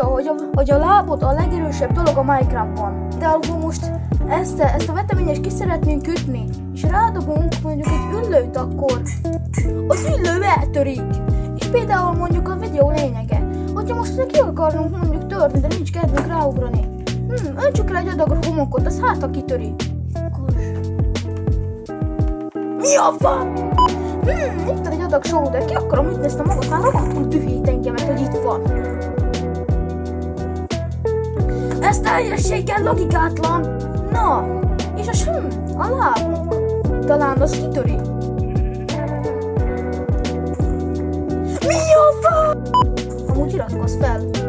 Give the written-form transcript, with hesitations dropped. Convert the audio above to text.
mondja, hogy a lábod a legerősebb dolog a Minecraftban. De ha most ezt a veteményest ki szeretnénk ütni, és rádobunk mondjuk egy üllőt, akkor az üllő eltörik. És például mondjuk a videó lényege, hogyha most ki akarunk mondjuk törni, de nincs kedvünk ráugrani. Öntsük rá egy adag homokot, az hát ha kitöri. Mi a fan? Itt van egy adag shoulder, ki akarom ütni ezt a magot, már rohadtul dühít engemet, hogy itt van. Ez teljességgel logikátlan. Na, és a lábunk. Talán az kitöri. Mi a fan? Amúgy iratkozz fel.